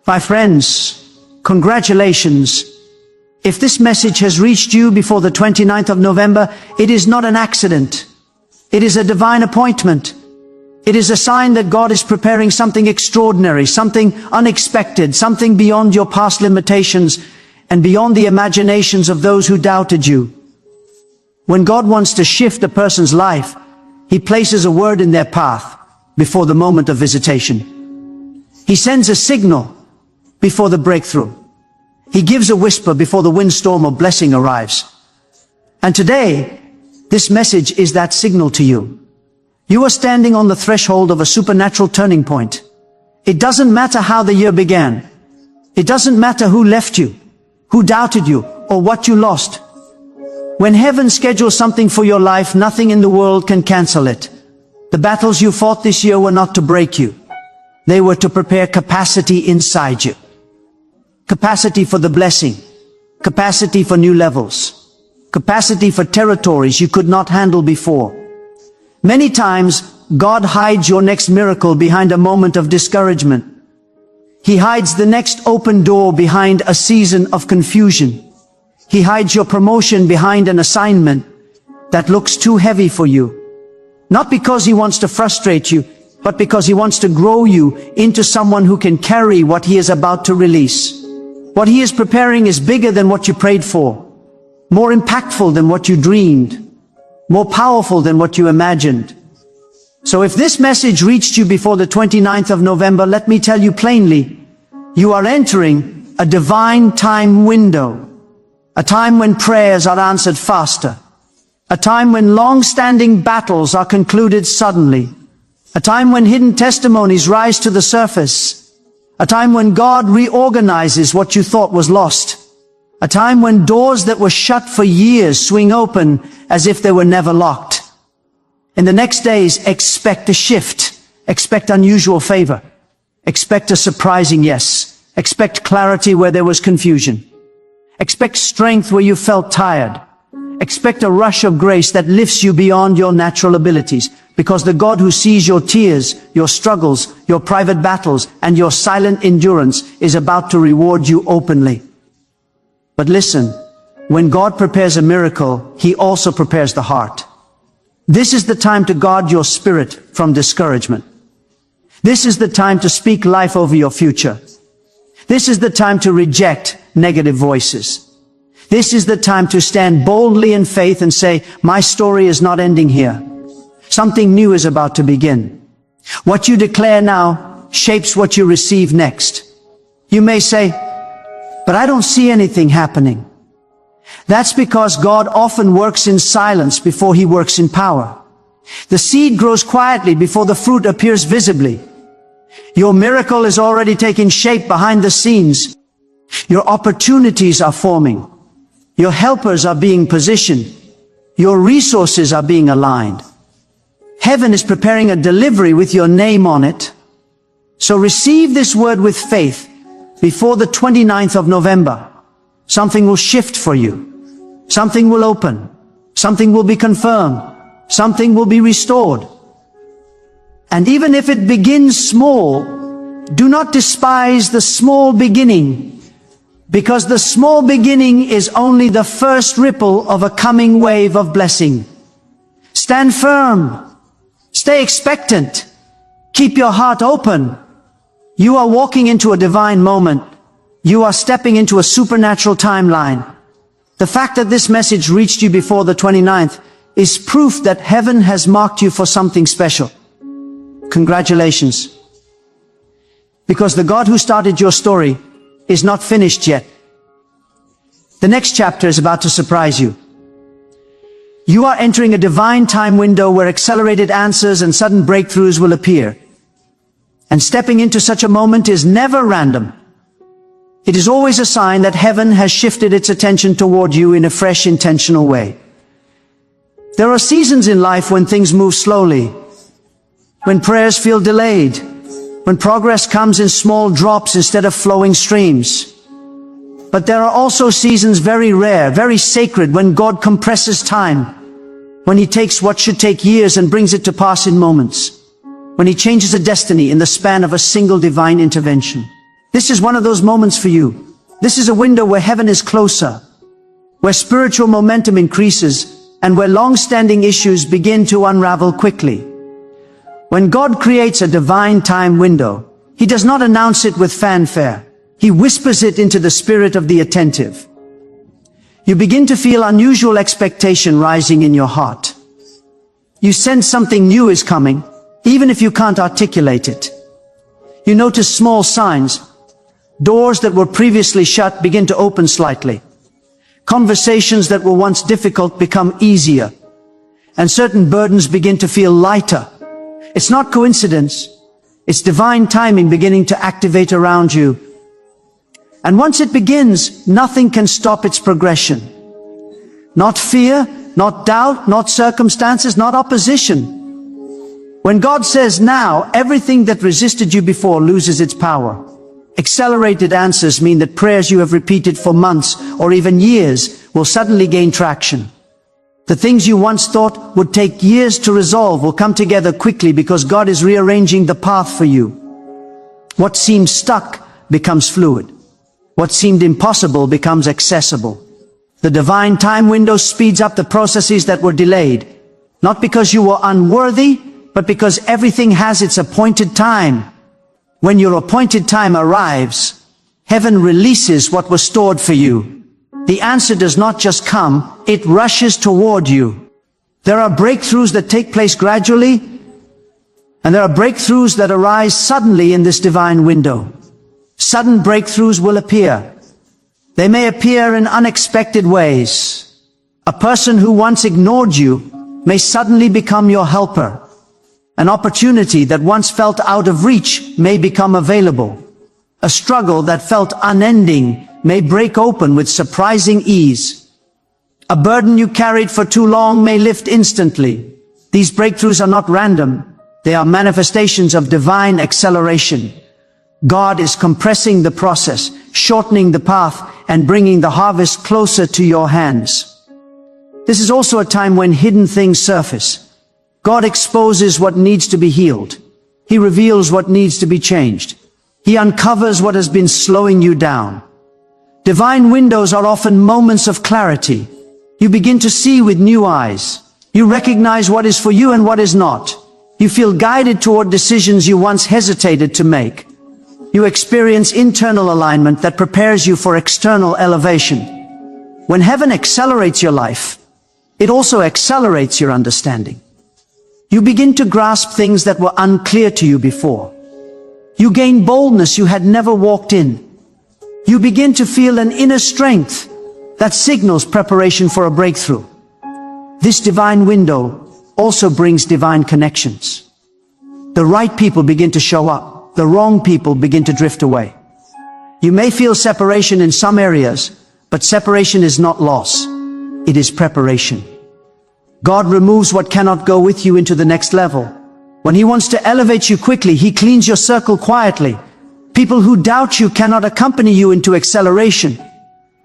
My friends, congratulations. If this message has reached you before the 29th of November, it is not an accident. It is a divine appointment. It is a sign that God is preparing something extraordinary, something unexpected, something beyond your past limitations and beyond the imaginations of those who doubted you. When God wants to shift a person's life, He places a word in their path before the moment of visitation. He sends a signal before the breakthrough. He gives a whisper before the windstorm of blessing arrives. And today, this message is that signal to you. You are standing on the threshold of a supernatural turning point. It doesn't matter how the year began. It doesn't matter who left you, who doubted you, or what you lost. When heaven schedules something for your life, nothing in the world can cancel it. The battles you fought this year were not to break you. They were to prepare capacity inside you. Capacity for the blessing. Capacity for new levels. Capacity for territories you could not handle before. Many times, God hides your next miracle behind a moment of discouragement. He hides the next open door behind a season of confusion. He hides your promotion behind an assignment that looks too heavy for you. Not because He wants to frustrate you, but because He wants to grow you into someone who can carry what He is about to release. What He is preparing is bigger than what you prayed for, more impactful than what you dreamed, more powerful than what you imagined. So if this message reached you before the 29th of November, let me tell you plainly, you are entering a divine time window. A time when prayers are answered faster. A time when long-standing battles are concluded suddenly. A time when hidden testimonies rise to the surface. A time when God reorganizes what you thought was lost. A time when doors that were shut for years swing open as if they were never locked. In the next days, expect a shift. Expect unusual favor. Expect a surprising yes. Expect clarity where there was confusion. Expect strength where you felt tired. Expect a rush of grace that lifts you beyond your natural abilities, because the God who sees your tears, your struggles, your private battles, and your silent endurance is about to reward you openly. But listen, when God prepares a miracle, He also prepares the heart. This is the time to guard your spirit from discouragement. This is the time to speak life over your future. This is the time to reject negative voices. This is the time to stand boldly in faith and say, my story is not ending here. Something new is about to begin. What you declare now shapes what you receive next. You may say, but I don't see anything happening. That's because God often works in silence before He works in power. The seed grows quietly before the fruit appears visibly. Your miracle is already taking shape behind the scenes. Your opportunities are forming. Your helpers are being positioned. Your resources are being aligned. Heaven is preparing a delivery with your name on it. So receive this word with faith before the 29th of November. Something will shift for you. Something will open. Something will be confirmed. Something will be restored. And even if it begins small, do not despise the small beginning, because the small beginning is only the first ripple of a coming wave of blessing. Stand firm. Stay expectant. Keep your heart open. You are walking into a divine moment. You are stepping into a supernatural timeline. The fact that this message reached you before the 29th is proof that heaven has marked you for something special. Congratulations. Because the God who started your story is not finished yet. The next chapter is about to surprise you. You are entering a divine time window where accelerated answers and sudden breakthroughs will appear. And stepping into such a moment is never random. It is always a sign that heaven has shifted its attention toward you in a fresh, intentional way. There are seasons in life when things move slowly, when prayers feel delayed, when progress comes in small drops instead of flowing streams. But there are also seasons very rare, very sacred, when God compresses time, when He takes what should take years and brings it to pass in moments, when He changes a destiny in the span of a single divine intervention. This is one of those moments for you. This is a window where heaven is closer, where spiritual momentum increases, and where long-standing issues begin to unravel quickly. When God creates a divine time window, He does not announce it with fanfare. He whispers it into the spirit of the attentive. You begin to feel unusual expectation rising in your heart. You sense something new is coming, even if you can't articulate it. You notice small signs. Doors that were previously shut begin to open slightly. Conversations that were once difficult become easier. And certain burdens begin to feel lighter. It's not coincidence. It's divine timing beginning to activate around you. And once it begins, nothing can stop its progression. Not fear, not doubt, not circumstances, not opposition. When God says now, everything that resisted you before loses its power. Accelerated answers mean that prayers you have repeated for months or even years will suddenly gain traction. The things you once thought would take years to resolve will come together quickly because God is rearranging the path for you. What seemed stuck becomes fluid. What seemed impossible becomes accessible. The divine time window speeds up the processes that were delayed, not because you were unworthy, but because everything has its appointed time. When your appointed time arrives, heaven releases what was stored for you. The answer does not just come, it rushes toward you. There are breakthroughs that take place gradually, and there are breakthroughs that arise suddenly in this divine window. Sudden breakthroughs will appear. They may appear in unexpected ways. A person who once ignored you may suddenly become your helper. An opportunity that once felt out of reach may become available. A struggle that felt unending may break open with surprising ease. A burden you carried for too long may lift instantly. These breakthroughs are not random. They are manifestations of divine acceleration. God is compressing the process, shortening the path, and bringing the harvest closer to your hands. This is also a time when hidden things surface. God exposes what needs to be healed. He reveals what needs to be changed. He uncovers what has been slowing you down. Divine windows are often moments of clarity. You begin to see with new eyes. You recognize what is for you and what is not. You feel guided toward decisions you once hesitated to make. You experience internal alignment that prepares you for external elevation. When heaven accelerates your life, it also accelerates your understanding. You begin to grasp things that were unclear to you before. You gain boldness you had never walked in. You begin to feel an inner strength that signals preparation for a breakthrough. This divine window also brings divine connections. The right people begin to show up. The wrong people begin to drift away. You may feel separation in some areas, but separation is not loss. It is preparation. God removes what cannot go with you into the next level. When He wants to elevate you quickly, He cleans your circle quietly. People who doubt you cannot accompany you into acceleration.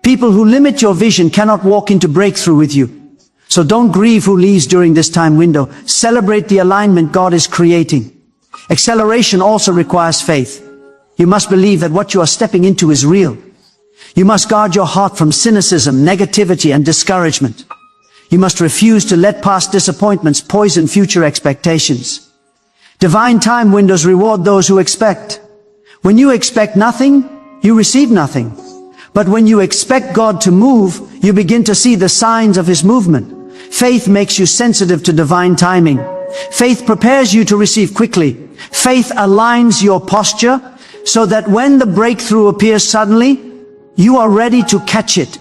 People who limit your vision cannot walk into breakthrough with you. So don't grieve who leaves during this time window. Celebrate the alignment God is creating. Acceleration also requires faith. You must believe that what you are stepping into is real. You must guard your heart from cynicism, negativity, and discouragement. You must refuse to let past disappointments poison future expectations. Divine time windows reward those who expect. When you expect nothing, you receive nothing. But when you expect God to move, you begin to see the signs of His movement. Faith makes you sensitive to divine timing. Faith prepares you to receive quickly. Faith aligns your posture so that when the breakthrough appears suddenly, you are ready to catch it,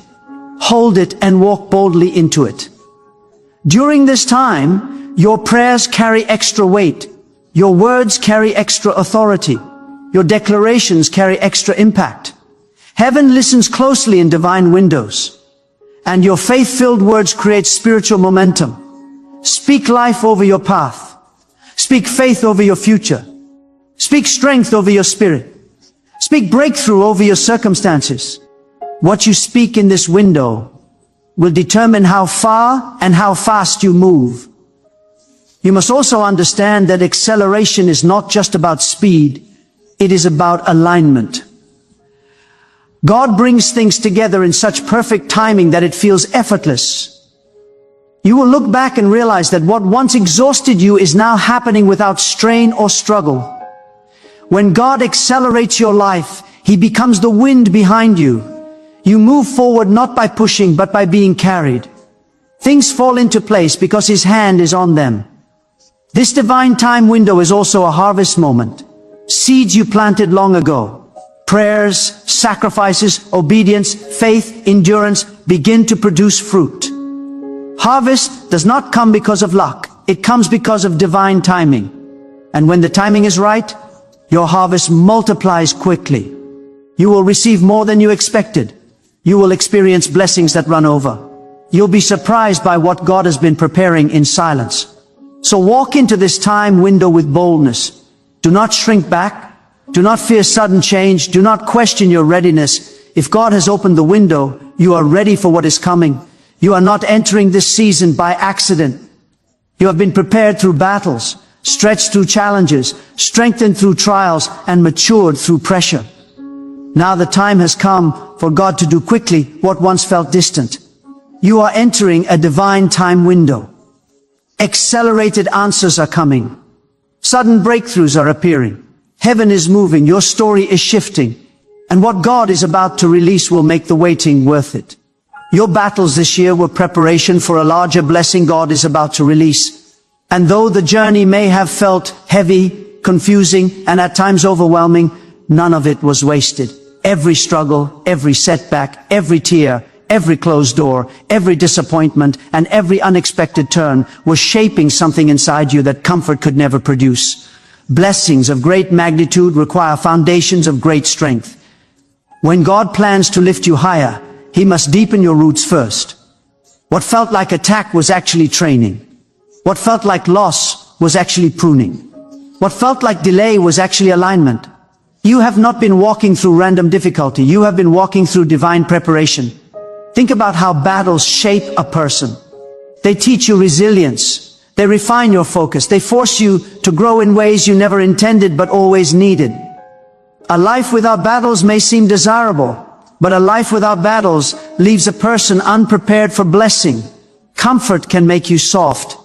hold it, and walk boldly into it. During this time, your prayers carry extra weight. Your words carry extra authority. Your declarations carry extra impact. Heaven listens closely in divine windows, and your faith-filled words create spiritual momentum. Speak life over your path. Speak faith over your future. Speak strength over your spirit. Speak breakthrough over your circumstances. What you speak in this window will determine how far and how fast you move. You must also understand that acceleration is not just about speed, it is about alignment. God brings things together in such perfect timing that it feels effortless. You will look back and realize that what once exhausted you is now happening without strain or struggle. When God accelerates your life, He becomes the wind behind you. You move forward not by pushing, but by being carried. Things fall into place because His hand is on them. This divine time window is also a harvest moment. Seeds you planted long ago, prayers, sacrifices, obedience, faith, endurance begin to produce fruit. Harvest does not come because of luck. It comes because of divine timing. And when the timing is right, your harvest multiplies quickly. You will receive more than you expected. You will experience blessings that run over. You'll be surprised by what God has been preparing in silence. So walk into this time window with boldness. Do not shrink back. Do not fear sudden change. Do not question your readiness. If God has opened the window, you are ready for what is coming. You are not entering this season by accident. You have been prepared through battles, stretched through challenges, strengthened through trials, and matured through pressure. Now the time has come for God to do quickly what once felt distant. You are entering a divine time window. Accelerated answers are coming. Sudden breakthroughs are appearing. Heaven is moving, your story is shifting, and what God is about to release will make the waiting worth it. Your battles this year were preparation for a larger blessing God is about to release. And though the journey may have felt heavy, confusing, and at times overwhelming, none of it was wasted. Every struggle, every setback, every tear, every closed door, every disappointment, and every unexpected turn was shaping something inside you that comfort could never produce. Blessings of great magnitude require foundations of great strength. When God plans to lift you higher, He must deepen your roots first. What felt like attack was actually training. What felt like loss was actually pruning. What felt like delay was actually alignment. You have not been walking through random difficulty. You have been walking through divine preparation. Think about how battles shape a person. They teach you resilience. They refine your focus. They force you to grow in ways you never intended but always needed. A life without battles may seem desirable, but a life without battles leaves a person unprepared for blessing. Comfort can make you soft.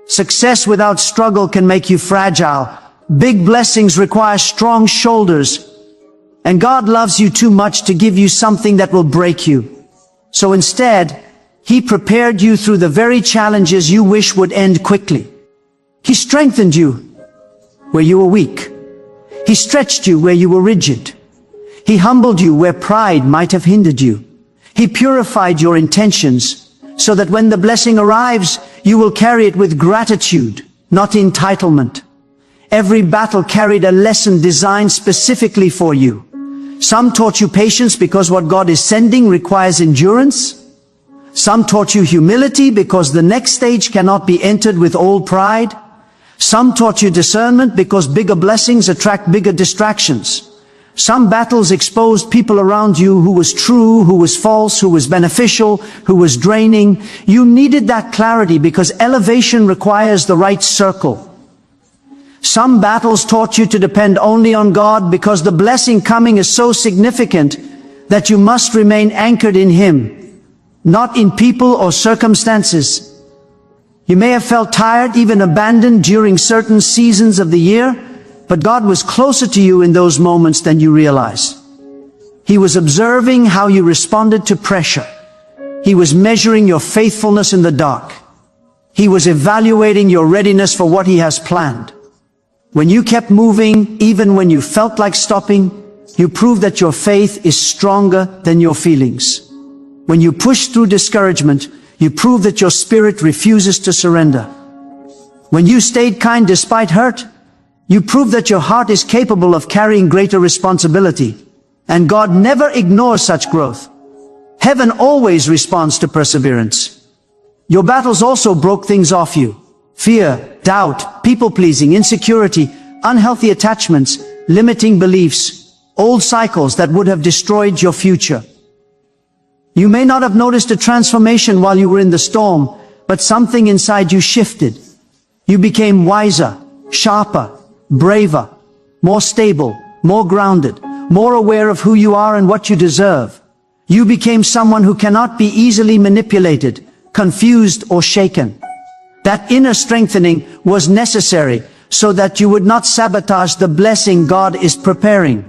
Success without struggle can make you fragile. Big blessings require strong shoulders. And God loves you too much to give you something that will break you. So instead, He prepared you through the very challenges you wish would end quickly. He strengthened you where you were weak. He stretched you where you were rigid. He humbled you where pride might have hindered you. He purified your intentions so that when the blessing arrives, you will carry it with gratitude, not entitlement. Every battle carried a lesson designed specifically for you. Some taught you patience because what God is sending requires endurance. Some taught you humility because the next stage cannot be entered with old pride. Some taught you discernment because bigger blessings attract bigger distractions. Some battles exposed people around you who was true, who was false, who was beneficial, who was draining. You needed that clarity because elevation requires the right circle. Some battles taught you to depend only on God because the blessing coming is so significant that you must remain anchored in Him, not in people or circumstances. You may have felt tired, even abandoned during certain seasons of the year, but God was closer to you in those moments than you realize. He was observing how you responded to pressure. He was measuring your faithfulness in the dark. He was evaluating your readiness for what He has planned. When you kept moving, even when you felt like stopping, you proved that your faith is stronger than your feelings. When you pushed through discouragement, you proved that your spirit refuses to surrender. When you stayed kind despite hurt, you prove that your heart is capable of carrying greater responsibility. And God never ignores such growth. Heaven always responds to perseverance. Your battles also broke things off you. Fear, doubt, people-pleasing, insecurity, unhealthy attachments, limiting beliefs, old cycles that would have destroyed your future. You may not have noticed a transformation while you were in the storm, but something inside you shifted. You became wiser, sharper, braver, more stable, more grounded. more aware of who you are and what you deserve. You became someone who cannot be easily manipulated, confused, or shaken. That inner strengthening was necessary so that you would not sabotage the blessing God is preparing.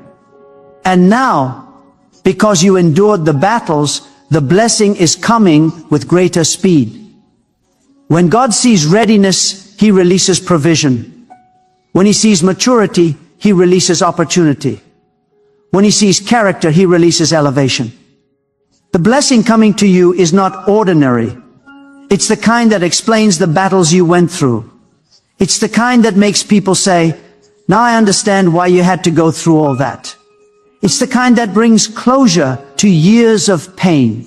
And now, because you endured the battles, the blessing is coming with greater speed. When God sees readiness, He releases provision. When He sees maturity, He releases opportunity. When He sees character, He releases elevation. The blessing coming to you is not ordinary. It's the kind that explains the battles you went through. It's the kind that makes people say, "Now I understand why you had to go through all that." It's the kind that brings closure to years of pain.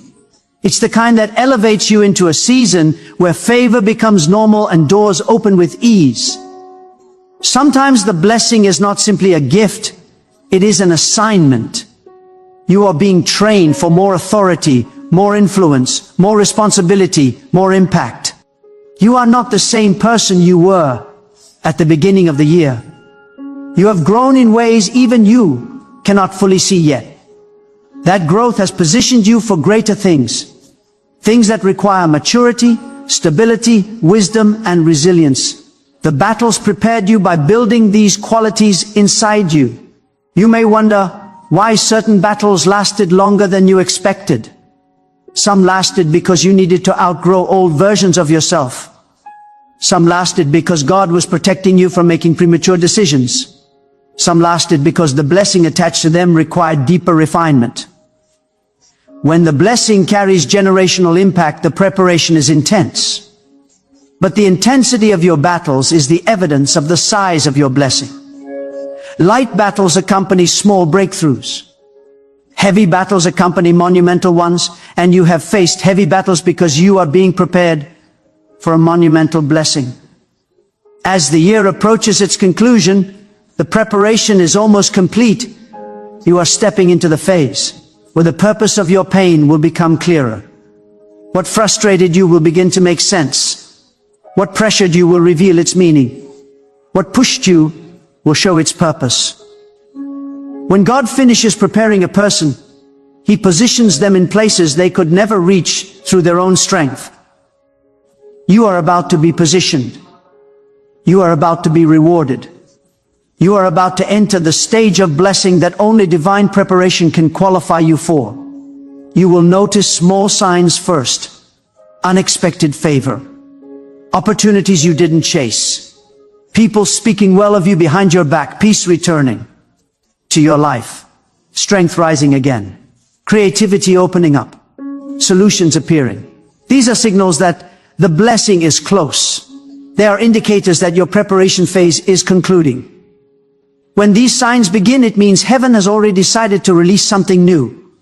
It's the kind that elevates you into a season where favor becomes normal and doors open with ease. Sometimes the blessing is not simply a gift, it is an assignment. You are being trained for more authority, more influence, more responsibility, more impact. You are not the same person you were at the beginning of the year. You have grown in ways even you cannot fully see yet. That growth has positioned you for greater things. Things that require maturity, stability, wisdom, and resilience. The battles prepared you by building these qualities inside you. You may wonder why certain battles lasted longer than you expected. Some lasted because you needed to outgrow old versions of yourself. Some lasted because God was protecting you from making premature decisions. Some lasted because the blessing attached to them required deeper refinement. When the blessing carries generational impact, the preparation is intense. But the intensity of your battles is the evidence of the size of your blessing. Light battles accompany small breakthroughs. Heavy battles accompany monumental ones, and you have faced heavy battles because you are being prepared for a monumental blessing. As the year approaches its conclusion, the preparation is almost complete. You are stepping into the phase where the purpose of your pain will become clearer. What frustrated you will begin to make sense. What pressured you will reveal its meaning. What pushed you will show its purpose. When God finishes preparing a person, He positions them in places they could never reach through their own strength. You are about to be positioned. You are about to be rewarded. You are about to enter the stage of blessing that only divine preparation can qualify you for. You will notice small signs first. Unexpected favor. Opportunities you didn't chase. People speaking well of you behind your back. Peace returning to your life. Strength rising again. Creativity opening up. Solutions appearing. These are signals that the blessing is close. They are indicators that your preparation phase is concluding. When these signs begin, it means heaven has already decided to release something new.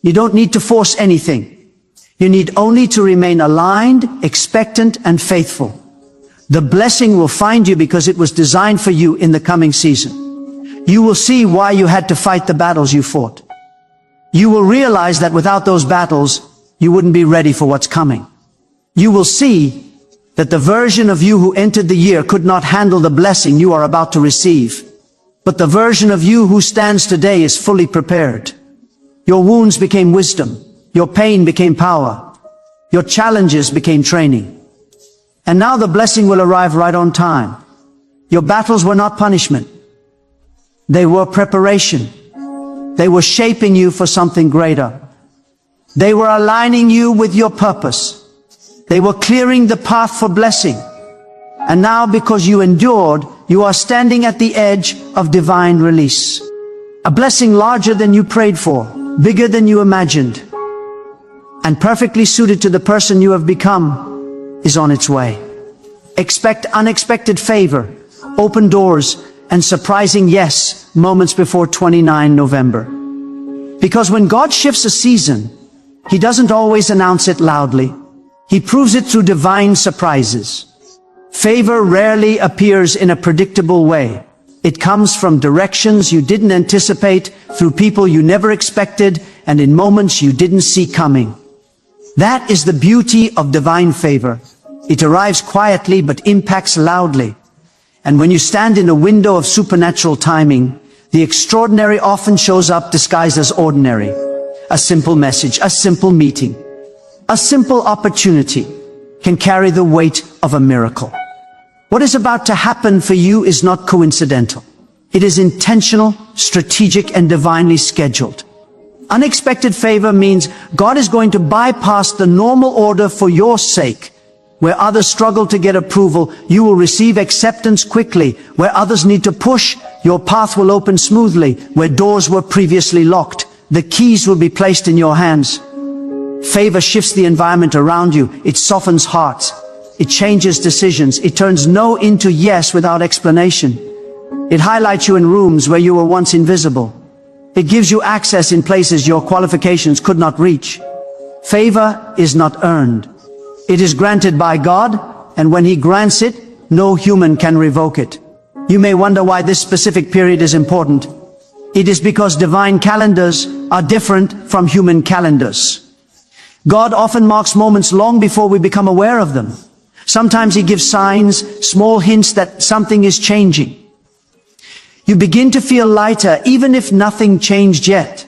You don't need to force anything. You need only to remain aligned, expectant, and faithful. The blessing will find you because it was designed for you in the coming season. You will see why you had to fight the battles you fought. You will realize that without those battles, you wouldn't be ready for what's coming. You will see that the version of you who entered the year could not handle the blessing you are about to receive. But the version of you who stands today is fully prepared. Your wounds became wisdom. Your pain became power. Your challenges became training. And now the blessing will arrive right on time. Your battles were not punishment. They were preparation. They were shaping you for something greater. They were aligning you with your purpose. They were clearing the path for blessing. And now, because you endured, you are standing at the edge of divine release. A blessing larger than you prayed for, bigger than you imagined, and perfectly suited to the person you have become is on its way. Expect unexpected favor, open doors, and surprising yes moments before 29 November. Because when God shifts a season, He doesn't always announce it loudly. He proves it through divine surprises. Favor rarely appears in a predictable way. It comes from directions you didn't anticipate, through people you never expected, and in moments you didn't see coming. That is the beauty of divine favor. It arrives quietly but impacts loudly. And when you stand in a window of supernatural timing, The extraordinary often shows up disguised as ordinary. A simple message, a simple meeting, a simple opportunity can carry the weight of a miracle. What is about to happen for you is not coincidental. It is intentional, strategic, and divinely scheduled. Unexpected favor means God is going to bypass the normal order for your sake. Where others struggle to get approval, you will receive acceptance quickly. Where others need to push, your path will open smoothly. Where doors were previously locked, the keys will be placed in your hands. Favor shifts the environment around you. It softens hearts. It changes decisions. It turns no into yes without explanation. It highlights you in rooms where you were once invisible. It gives you access in places your qualifications could not reach. Favor is not earned. It is granted by God, and when He grants it, no human can revoke it. You may wonder why this specific period is important. It is because divine calendars are different from human calendars. God often marks moments long before we become aware of them. Sometimes He gives signs, small hints that something is changing. You begin to feel lighter even if nothing changed yet.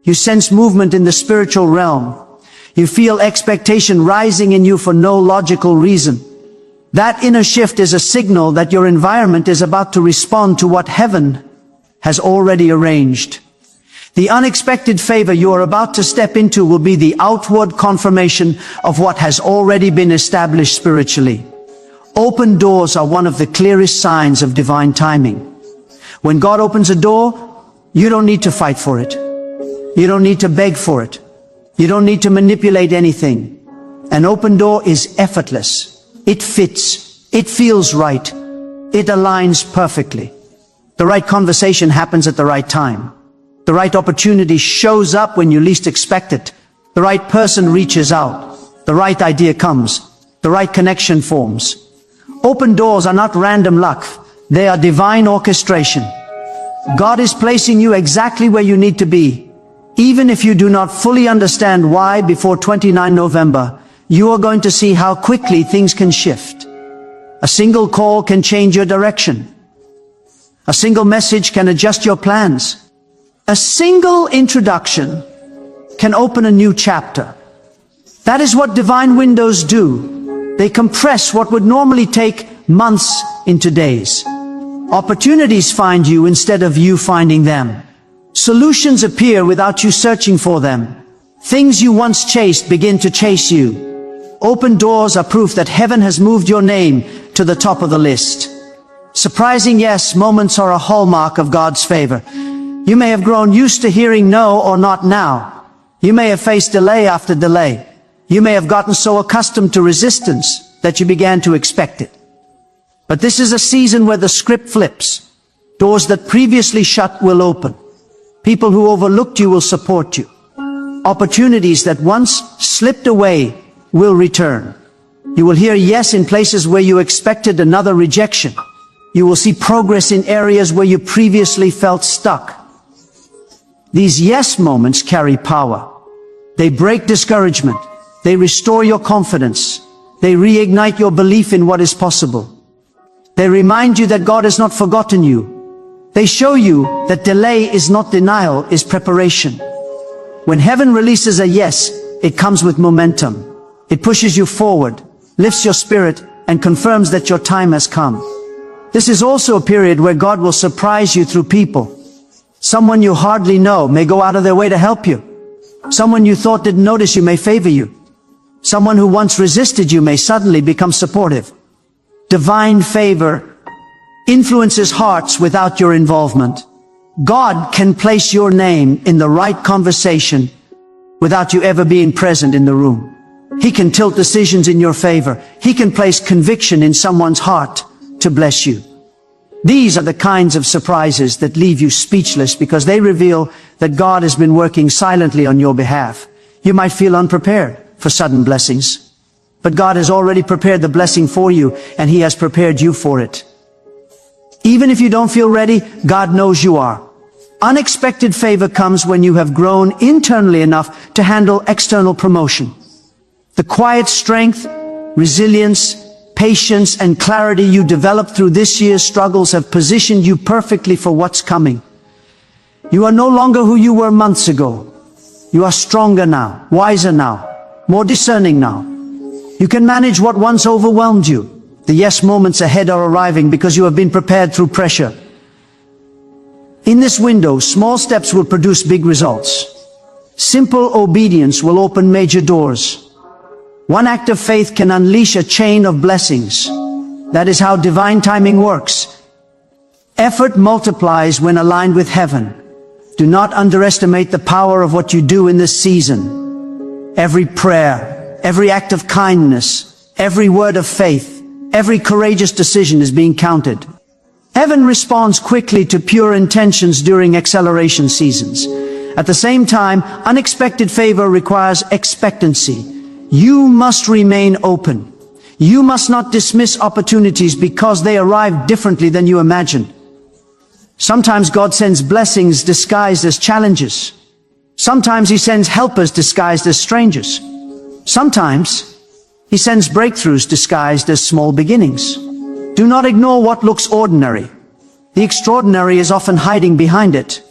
You sense movement in the spiritual realm. You feel expectation rising in you for no logical reason. That inner shift is a signal that your environment is about to respond to what heaven has already arranged. The unexpected favor you are about to step into will be the outward confirmation of what has already been established spiritually. Open doors are one of the clearest signs of divine timing. When God opens a door, you don't need to fight for it. You don't need to beg for it. You don't need to manipulate anything. An open door is effortless. It fits. It feels right. It aligns perfectly. The right conversation happens at the right time. The right opportunity shows up when you least expect it. The right person reaches out. The right idea comes. The right connection forms. Open doors are not random luck. They are divine orchestration. God is placing you exactly where you need to be. Even if you do not fully understand why before 29 November, you are going to see how quickly things can shift. A single call can change your direction. A single message can adjust your plans. A single introduction can open a new chapter. That is what divine windows do. They compress what would normally take months into days. Opportunities find you instead of you finding them. Solutions appear without you searching for them. Things you once chased begin to chase you. Open doors are proof that heaven has moved your name to the top of the list. Surprising yes moments are a hallmark of God's favor. You may have grown used to hearing no or not now. You may have faced delay after delay. You may have gotten so accustomed to resistance that you began to expect it. But this is a season where the script flips. Doors that previously shut will open. People who overlooked you will support you. Opportunities that once slipped away will return. You will hear yes in places where you expected another rejection. You will see progress in areas where you previously felt stuck. These yes moments carry power. They break discouragement. They restore your confidence. They reignite your belief in what is possible. They remind you that God has not forgotten you. They show you that delay is not denial, is preparation. When heaven releases a yes, it comes with momentum. It pushes you forward, lifts your spirit, and confirms that your time has come. This is also a period where God will surprise you through people. Someone you hardly know may go out of their way to help you. Someone you thought didn't notice you may favor you. Someone who once resisted you may suddenly become supportive. Divine favor influences hearts without your involvement. God can place your name in the right conversation without you ever being present in the room. He can tilt decisions in your favor. He can place conviction in someone's heart to bless you. These are the kinds of surprises that leave you speechless because they reveal that God has been working silently on your behalf. You might feel unprepared for sudden blessings, but God has already prepared the blessing for you, and He has prepared you for it. Even if you don't feel ready, God knows you are. Unexpected favor comes when you have grown internally enough to handle external promotion. The quiet strength, resilience, patience, and clarity you developed through this year's struggles have positioned you perfectly for what's coming. You are no longer who you were months ago. You are stronger now, wiser now, more discerning now. You can manage what once overwhelmed you. The yes moments ahead are arriving because you have been prepared through pressure. In this window, small steps will produce big results. Simple obedience will open major doors. One act of faith can unleash a chain of blessings. That is how divine timing works. Effort multiplies when aligned with heaven. Do not underestimate the power of what you do in this season. Every prayer, every act of kindness, every word of faith, every courageous decision is being counted. Heaven responds quickly to pure intentions during acceleration seasons. At the same time, unexpected favor requires expectancy. You must remain open. You must not dismiss opportunities because they arrive differently than you imagined. Sometimes God sends blessings disguised as challenges. Sometimes He sends helpers disguised as strangers. Sometimes He sends breakthroughs disguised as small beginnings. Do not ignore what looks ordinary. The extraordinary is often hiding behind it.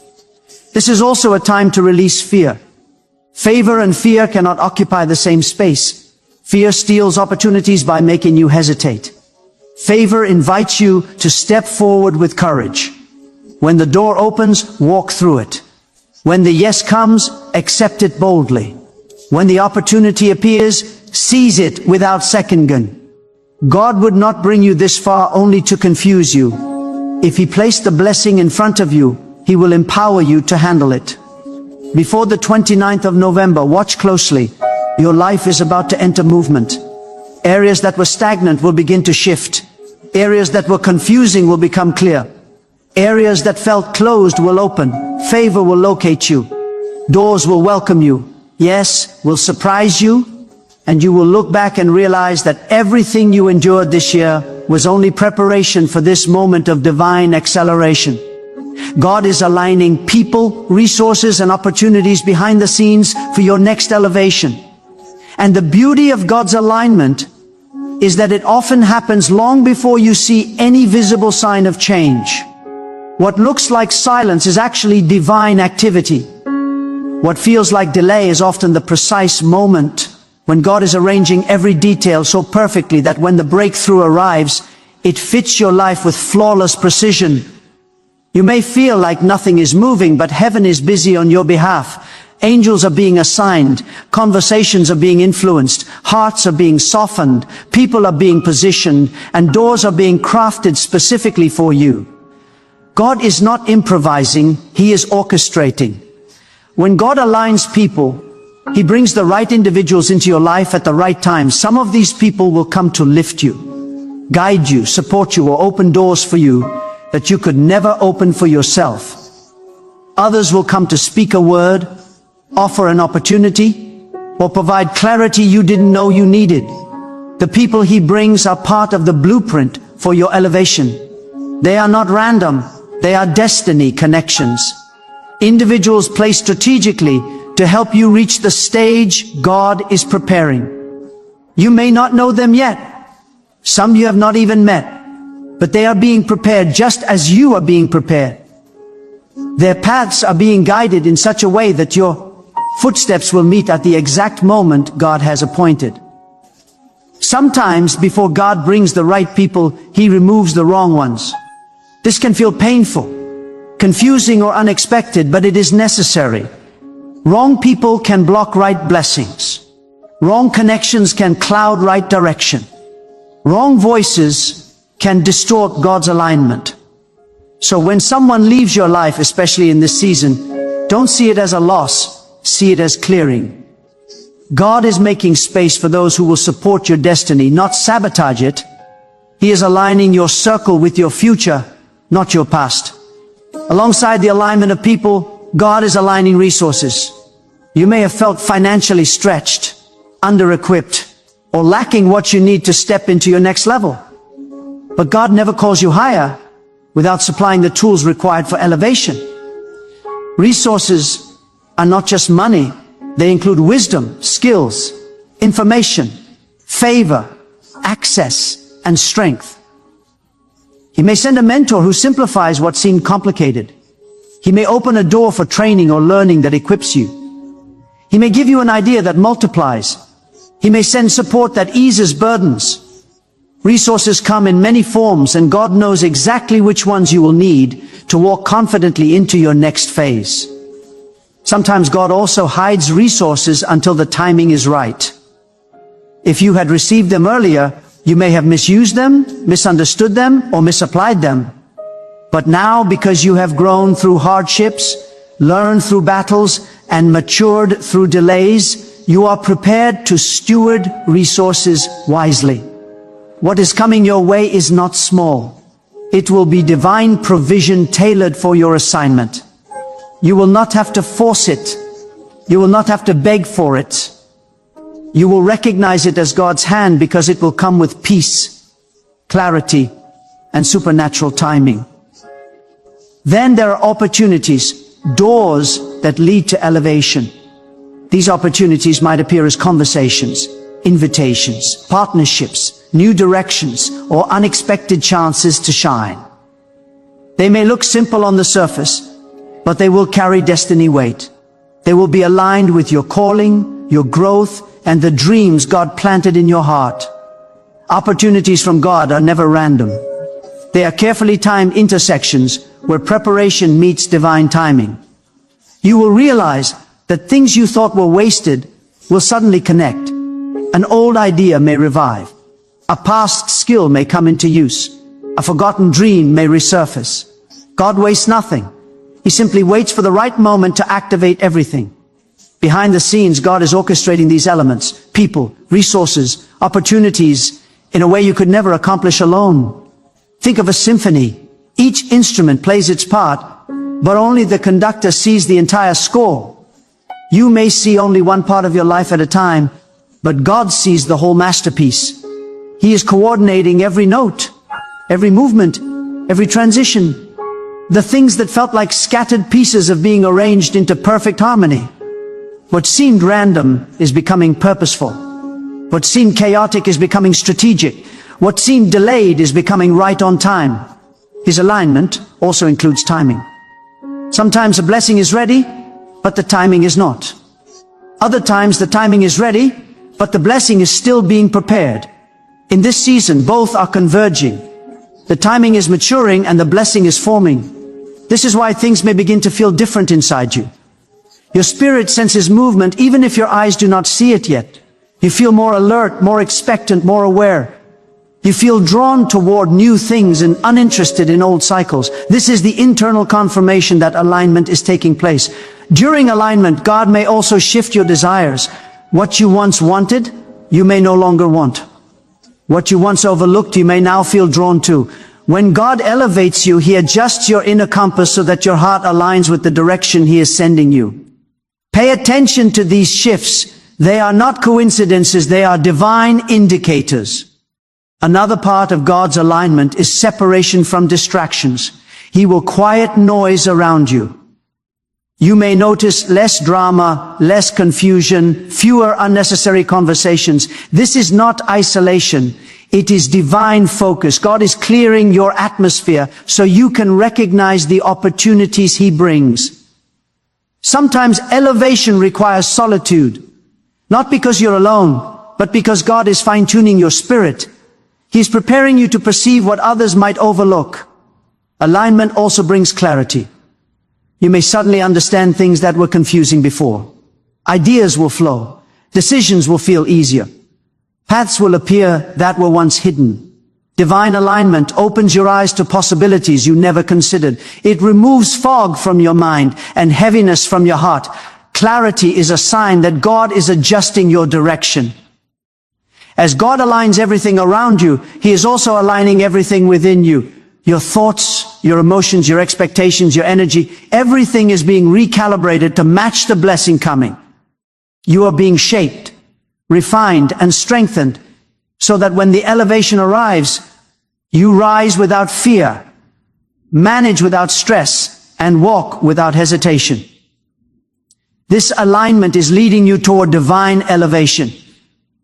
This is also a time to release fear. Favor and fear cannot occupy the same space. Fear steals opportunities by making you hesitate. Favor invites you to step forward with courage. When the door opens, walk through it. When the yes comes, accept it boldly. When the opportunity appears, seize it without second guessing. God would not bring you this far only to confuse you. If He placed the blessing in front of you, He will empower you to handle it. Before the 29th of November, watch closely. Your life is about to enter movement. Areas that were stagnant will begin to shift. Areas that were confusing will become clear. Areas that felt closed will open. Favor will locate you. Doors will welcome you. Yes, will surprise you. And you will look back and realize that everything you endured this year was only preparation for this moment of divine acceleration. God is aligning people, resources, and opportunities behind the scenes for your next elevation. And the beauty of God's alignment is that it often happens long before you see any visible sign of change. What looks like silence is actually divine activity. What feels like delay is often the precise moment when God is arranging every detail so perfectly that when the breakthrough arrives, it fits your life with flawless precision. You may feel like nothing is moving, but heaven is busy on your behalf. Angels are being assigned, conversations are being influenced, hearts are being softened, people are being positioned, and doors are being crafted specifically for you. God is not improvising, He is orchestrating. When God aligns people, He brings the right individuals into your life at the right time. Some of these people will come to lift you, guide you, support you, or open doors for you that you could never open for yourself. Others will come to speak a word, offer an opportunity, or provide clarity you didn't know you needed. The people He brings are part of the blueprint for your elevation. They are not random, they are destiny connections. Individuals placed strategically to help you reach the stage God is preparing. You may not know them yet. Some you have not even met. But they are being prepared just as you are being prepared. Their paths are being guided in such a way that your footsteps will meet at the exact moment God has appointed. Sometimes before God brings the right people, He removes the wrong ones. This can feel painful, confusing, or unexpected, but it is necessary. Wrong people can block right blessings. Wrong connections can cloud right direction. Wrong voices can distort God's alignment. So when someone leaves your life, especially in this season, don't see it as a loss, see it as clearing. God is making space for those who will support your destiny, not sabotage it. He is aligning your circle with your future, not your past. Alongside the alignment of people, God is aligning resources. You may have felt financially stretched, under-equipped, or lacking what you need to step into your next level. But God never calls you higher without supplying the tools required for elevation. Resources are not just money. They include wisdom, skills, information, favor, access, and strength. He may send a mentor who simplifies what seemed complicated. He may open a door for training or learning that equips you. He may give you an idea that multiplies. He may send support that eases burdens. Resources come in many forms, and God knows exactly which ones you will need to walk confidently into your next phase. Sometimes God also hides resources until the timing is right. If you had received them earlier, you may have misused them, misunderstood them, or misapplied them. But now, because you have grown through hardships, learned through battles, and matured through delays, you are prepared to steward resources wisely. What is coming your way is not small. It will be divine provision tailored for your assignment. You will not have to force it. You will not have to beg for it. You will recognize it as God's hand because it will come with peace, clarity, and supernatural timing. Then there are opportunities, doors that lead to elevation. These opportunities might appear as conversations, invitations, partnerships, new directions, or unexpected chances to shine. They may look simple on the surface, but they will carry destiny weight. They will be aligned with your calling, your growth, and the dreams God planted in your heart. Opportunities from God are never random. They are carefully timed intersections where preparation meets divine timing. You will realize that things you thought were wasted will suddenly connect. An old idea may revive. A past skill may come into use. A forgotten dream may resurface. God wastes nothing. He simply waits for the right moment to activate everything. Behind the scenes, God is orchestrating these elements, people, resources, opportunities, in a way you could never accomplish alone. Think of a symphony. Each instrument plays its part, but only the conductor sees the entire score. You may see only one part of your life at a time, but God sees the whole masterpiece. He is coordinating every note, every movement, every transition. The things that felt like scattered pieces of being arranged into perfect harmony. What seemed random is becoming purposeful. What seemed chaotic is becoming strategic. What seemed delayed is becoming right on time. His alignment also includes timing. Sometimes a blessing is ready, but the timing is not. Other times the timing is ready, but the blessing is still being prepared. In this season, both are converging. The timing is maturing and the blessing is forming. This is why things may begin to feel different inside you. Your spirit senses movement even if your eyes do not see it yet. You feel more alert, more expectant, more aware. You feel drawn toward new things and uninterested in old cycles. This is the internal confirmation that alignment is taking place. During alignment, God may also shift your desires. What you once wanted, you may no longer want. What you once overlooked, you may now feel drawn to. When God elevates you, He adjusts your inner compass so that your heart aligns with the direction He is sending you. Pay attention to these shifts. They are not coincidences, they are divine indicators. Another part of God's alignment is separation from distractions. He will quiet noise around you. You may notice less drama, less confusion, fewer unnecessary conversations. This is not isolation. It is divine focus. God is clearing your atmosphere so you can recognize the opportunities He brings. Sometimes elevation requires solitude. Not because you're alone, but because God is fine-tuning your spirit. He is preparing you to perceive what others might overlook. Alignment also brings clarity. You may suddenly understand things that were confusing before. Ideas will flow. Decisions will feel easier. Paths will appear that were once hidden. Divine alignment opens your eyes to possibilities you never considered. It removes fog from your mind and heaviness from your heart. Clarity is a sign that God is adjusting your direction. As God aligns everything around you, He is also aligning everything within you. Your thoughts, your emotions, your expectations, your energy, everything is being recalibrated to match the blessing coming. You are being shaped, refined, and strengthened so that when the elevation arrives, you rise without fear, manage without stress, and walk without hesitation. This alignment is leading you toward divine elevation.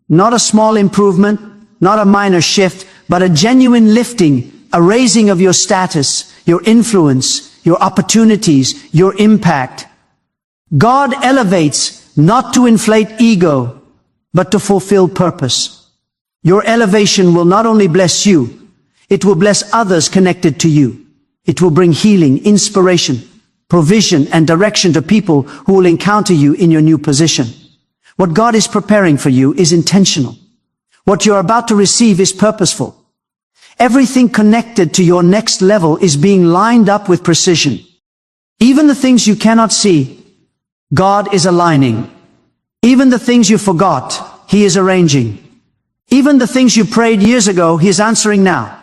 Not a small improvement, not a minor shift, but a genuine lifting, a raising of your status, your influence, your opportunities, your impact. God elevates not to inflate ego, but to fulfill purpose. Your elevation will not only bless you, it will bless others connected to you. It will bring healing, inspiration, provision, and direction to people who will encounter you in your new position. What God is preparing for you is intentional. What you're about to receive is purposeful. Everything connected to your next level is being lined up with precision. Even the things you cannot see, God is aligning. Even the things you forgot, He is arranging. Even the things you prayed years ago, He is answering now.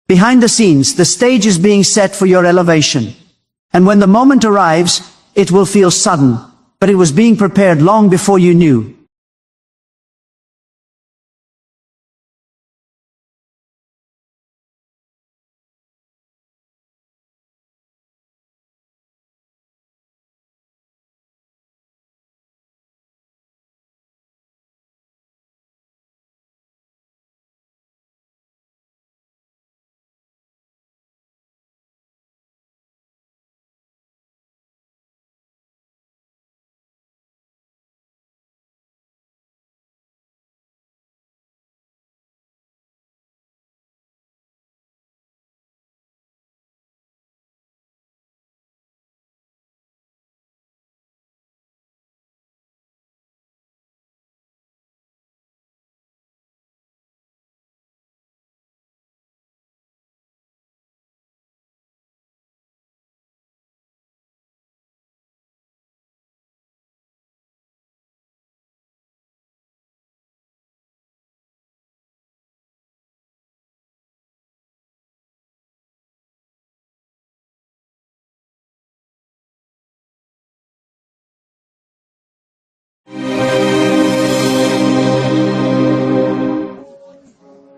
Behind the scenes, the stage is being set for your elevation. And when the moment arrives, it will feel sudden, but it was being prepared long before you knew.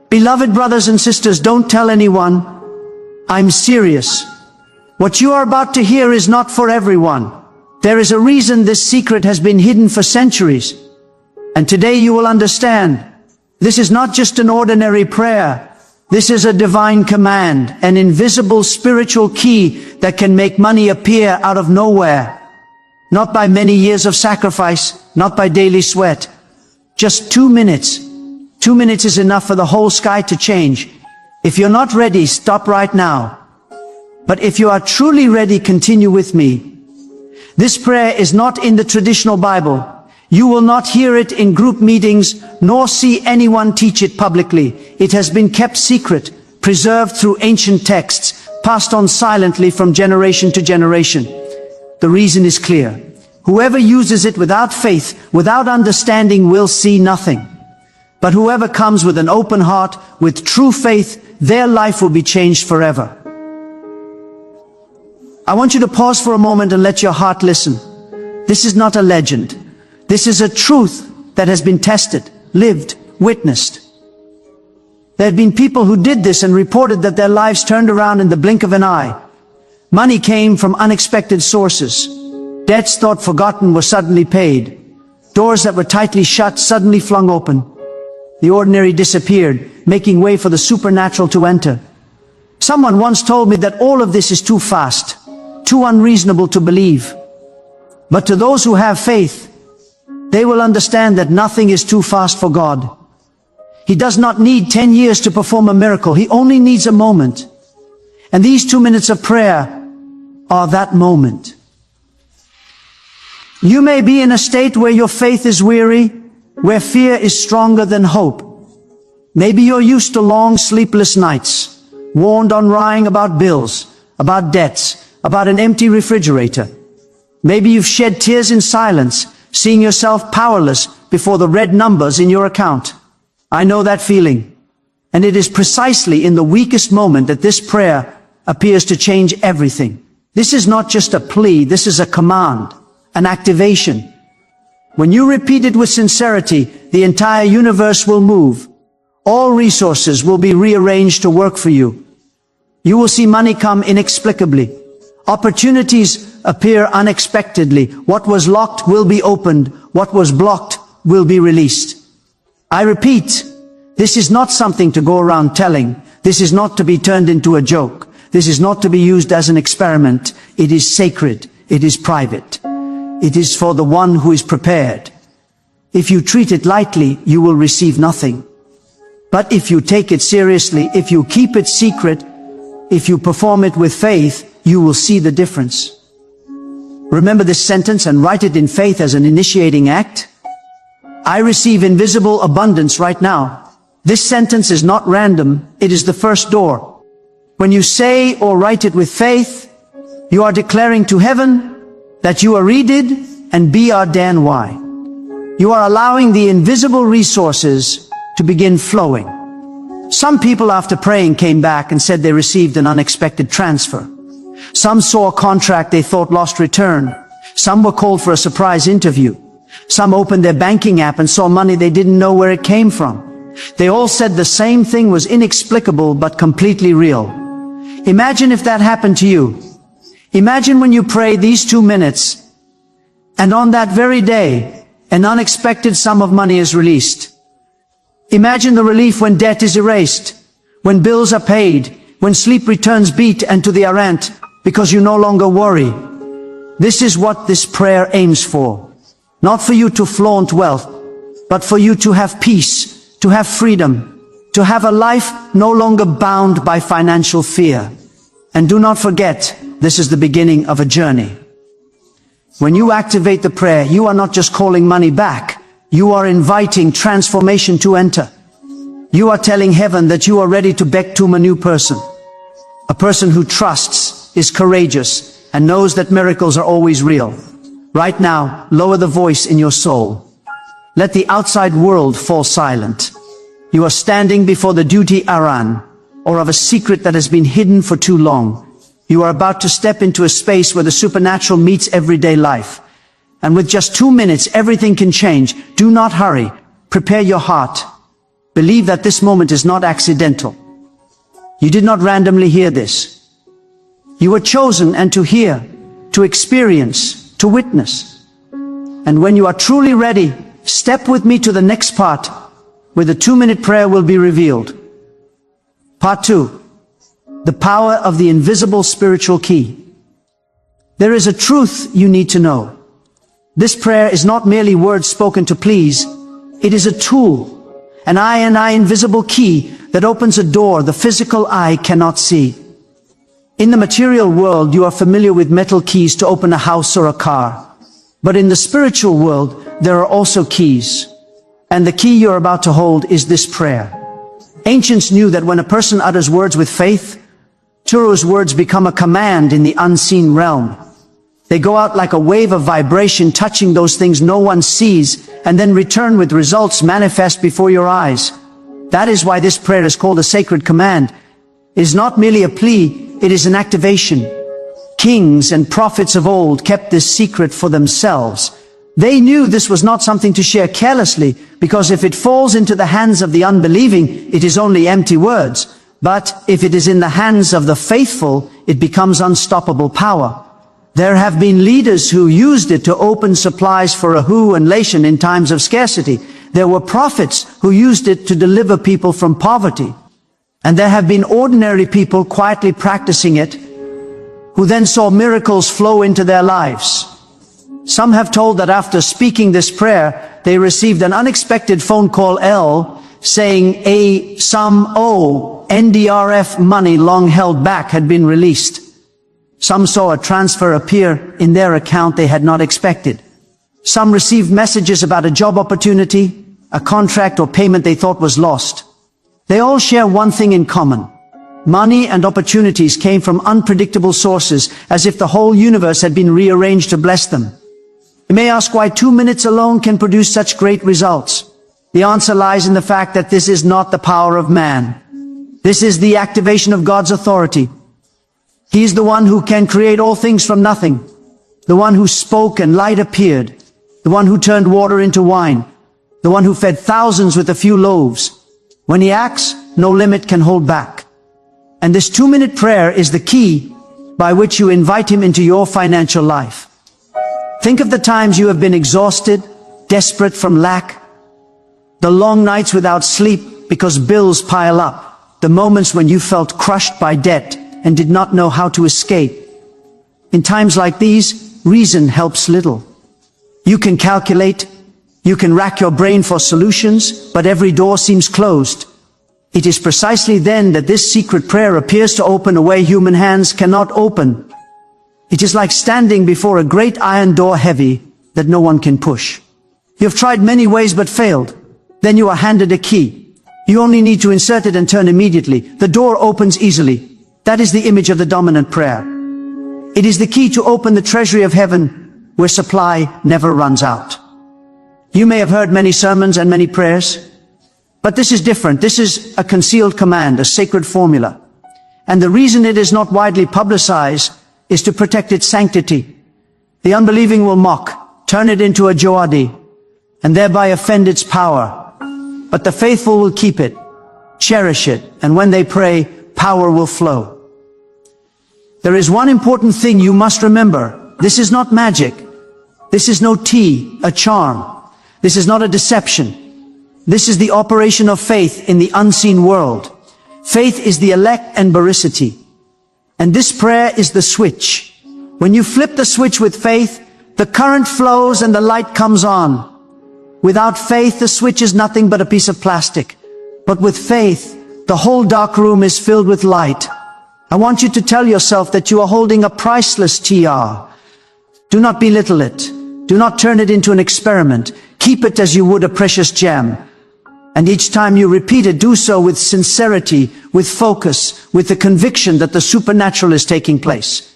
Beloved brothers and sisters, don't tell anyone. I'm serious. What you are about to hear is not for everyone. There is a reason this secret has been hidden for centuries. And today you will understand. This is not just an ordinary prayer. This is a divine command, an invisible spiritual key that can make money appear out of nowhere. Not by many years of sacrifice, not by daily sweat. Just 2 minutes. 2 minutes is enough for the whole sky to change. If you're not ready, stop right now. But if you are truly ready, continue with me. This prayer is not in the traditional Bible. You will not hear it in group meetings, nor see anyone teach it publicly. It has been kept secret, preserved through ancient texts, passed on silently from generation to generation. The reason is clear. Whoever uses it without faith, without understanding, will see nothing. But whoever comes with an open heart, with true faith, their life will be changed forever. I want you to pause for a moment and let your heart listen. This is not a legend. This is a truth that has been tested, lived, witnessed. There have been people who did this and reported that their lives turned around in the blink of an eye. Money came from unexpected sources. Debts thought forgotten were suddenly paid. Doors that were tightly shut suddenly flung open. The ordinary disappeared, making way for the supernatural to enter. Someone once told me that all of this is too fast, too unreasonable to believe. But to those who have faith, they will understand that nothing is too fast for God. He does not need 10 years to perform a miracle. He only needs a moment. And these 2 minutes of prayer are that moment. You may be in a state where your faith is weary, where fear is stronger than hope. Maybe you're used to long sleepless nights, warned on lying about bills, about debts, about an empty refrigerator. Maybe you've shed tears in silence, seeing yourself powerless before the red numbers in your account. I know that feeling. And it is precisely in the weakest moment that this prayer appears to change everything. This is not just a plea, this is a command, an activation. When you repeat it with sincerity, the entire universe will move. All resources will be rearranged to work for you. You will see money come inexplicably. Opportunities appear unexpectedly. What was locked will be opened. What was blocked will be released. I repeat, this is not something to go around telling. This is not to be turned into a joke. This is not to be used as an experiment. It is sacred. It is private. It is for the one who is prepared. If you treat it lightly, you will receive nothing. But if you take it seriously, if you keep it secret, if you perform it with faith, you will see the difference. Remember this sentence and write it in faith as an initiating act. I receive invisible abundance right now. This sentence is not random. It is the first door. When you say or write it with faith, you are declaring to heaven that you are readed and why. You are allowing the invisible resources to begin flowing. Some people after praying came back and said they received an unexpected transfer. Some saw a contract they thought lost return. Some were called for a surprise interview. Some opened their banking app and saw money they didn't know where it came from. They all said the same thing was inexplicable but completely real. Imagine if that happened to you. Imagine when you pray these 2 minutes, and on that very day, an unexpected sum of money is released. Imagine the relief when debt is erased, when bills are paid, when sleep returns beat and to the errant, because you no longer worry. This is what this prayer aims for. Not for you to flaunt wealth, but for you to have peace, to have freedom, to have a life no longer bound by financial fear. And do not forget, this is the beginning of a journey. When you activate the prayer, you are not just calling money back. You are inviting transformation to enter. You are telling heaven that you are ready to become a new person. A person who trusts, is courageous, and knows that miracles are always real. Right now, lower the voice in your soul. Let the outside world fall silent. You are standing before the duty Aran, or of a secret that has been hidden for too long. You are about to step into a space where the supernatural meets everyday life. And with just 2 minutes, everything can change. Do not hurry. Prepare your heart. Believe that this moment is not accidental. You did not randomly hear this. You were chosen and to hear, to experience, to witness. And when you are truly ready, step with me to the next part, where the 2-minute prayer will be revealed. Part 2. The power of the invisible spiritual key. There is a truth you need to know. This prayer is not merely words spoken to please. It is a tool, an invisible key that opens a door the physical eye cannot see. In the material world, you are familiar with metal keys to open a house or a car. But in the spiritual world, there are also keys. And the key you're about to hold is this prayer. Ancients knew that when a person utters words with faith, Turu's words become a command in the unseen realm. They go out like a wave of vibration, touching those things no one sees, and then return with results manifest before your eyes. That is why this prayer is called a sacred command. It is not merely a plea, it is an activation. Kings and prophets of old kept this secret for themselves. They knew this was not something to share carelessly, because if it falls into the hands of the unbelieving, it is only empty words. But if it is in the hands of the faithful, it becomes unstoppable power. There have been leaders who used it to open supplies for Ahu and Lashan in times of scarcity. There were prophets who used it to deliver people from poverty. And there have been ordinary people quietly practicing it, who then saw miracles flow into their lives. Some have told that after speaking this prayer, they received an unexpected phone call saying a sum NDRF money long held back had been released. Some saw a transfer appear in their account they had not expected. Some received messages about a job opportunity, a contract or payment they thought was lost. They all share one thing in common. Money and opportunities came from unpredictable sources, as if the whole universe had been rearranged to bless them. You may ask why 2 minutes alone can produce such great results. The answer lies in the fact that this is not the power of man. This is the activation of God's authority. He is the one who can create all things from nothing. The one who spoke and light appeared. The one who turned water into wine. The one who fed thousands with a few loaves. When he acts, no limit can hold back. And this 2-minute prayer is the key by which you invite him into your financial life. Think of the times you have been exhausted, desperate from lack, the long nights without sleep because bills pile up, the moments when you felt crushed by debt, and did not know how to escape. In times like these, reason helps little. You can calculate, you can rack your brain for solutions, but every door seems closed. It is precisely then that this secret prayer appears to open a way human hands cannot open. It is like standing before a great iron door heavy that no one can push. You have tried many ways but failed. Then you are handed a key. You only need to insert it and turn immediately. The door opens easily. That is the image of the dominant prayer. It is the key to open the treasury of heaven, where supply never runs out. You may have heard many sermons and many prayers, but this is different. This is a concealed command, a sacred formula. And the reason it is not widely publicized is to protect its sanctity. The unbelieving will mock, turn it into a joadi, and thereby offend its power. But the faithful will keep it, cherish it, and when they pray, power will flow. There is one important thing you must remember. This is not magic. This is no tea, a charm. This is not a deception. This is the operation of faith in the unseen world. Faith is the elect and veracity. And this prayer is the switch. When you flip the switch with faith, the current flows and the light comes on. Without faith, the switch is nothing but a piece of plastic. But with faith, the whole dark room is filled with light. I want you to tell yourself that you are holding a priceless TR. Do not belittle it. Do not turn it into an experiment. Keep it as you would a precious gem. And each time you repeat it, do so with sincerity, with focus, with the conviction that the supernatural is taking place.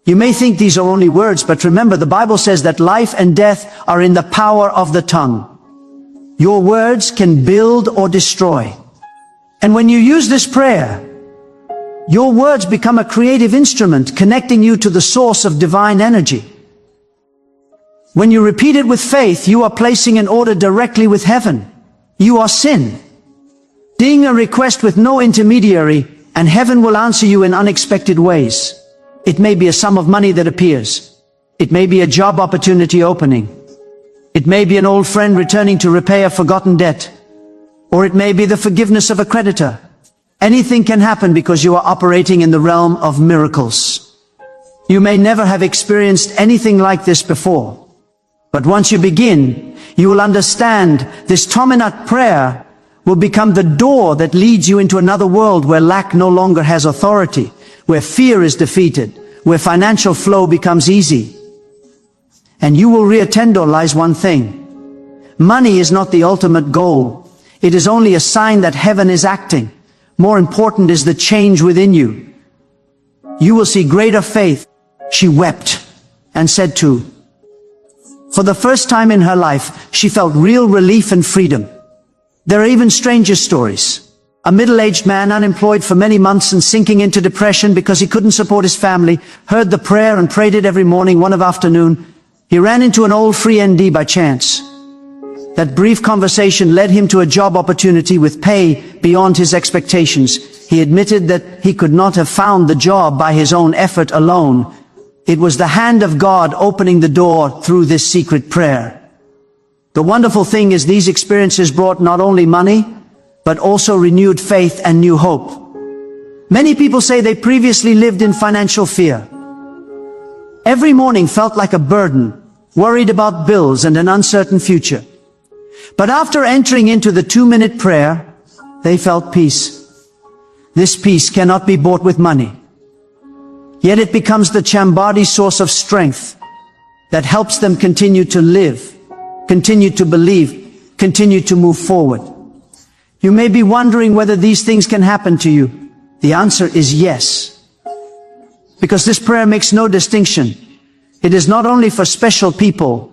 You may think these are only words, but remember, the Bible says that life and death are in the power of the tongue. Your words can build or destroy. And when you use this prayer, your words become a creative instrument connecting you to the source of divine energy. When you repeat it with faith, you are placing an order directly with heaven. You are sin. Doing a request with no intermediary, and heaven will answer you in unexpected ways. It may be a sum of money that appears. It may be a job opportunity opening. It may be an old friend returning to repay a forgotten debt. Or it may be the forgiveness of a creditor. Anything can happen because you are operating in the realm of miracles. You may never have experienced anything like this before. But once you begin, you will understand this Tominat prayer will become the door that leads you into another world where lack no longer has authority, where fear is defeated, where financial flow becomes easy. And you will realize one thing. Money is not the ultimate goal. It is only a sign that heaven is acting. More important is the change within you. You will see greater faith. She wept and said too. For the first time in her life, she felt real relief and freedom. There are even stranger stories. A middle-aged man, unemployed for many months and sinking into depression because he couldn't support his family, heard the prayer and prayed it every morning. One afternoon, he ran into an old free ND by chance. That brief conversation led him to a job opportunity with pay beyond his expectations. He admitted that he could not have found the job by his own effort alone. It was the hand of God opening the door through this secret prayer. The wonderful thing is these experiences brought not only money, but also renewed faith and new hope. Many people say they previously lived in financial fear. Every morning felt like a burden, worried about bills and an uncertain future. But after entering into the 2-minute prayer, they felt peace. This peace cannot be bought with money. Yet it becomes the Chambadi source of strength that helps them continue to live, continue to believe, continue to move forward. You may be wondering whether these things can happen to you. The answer is yes. Because this prayer makes no distinction. It is not only for special people,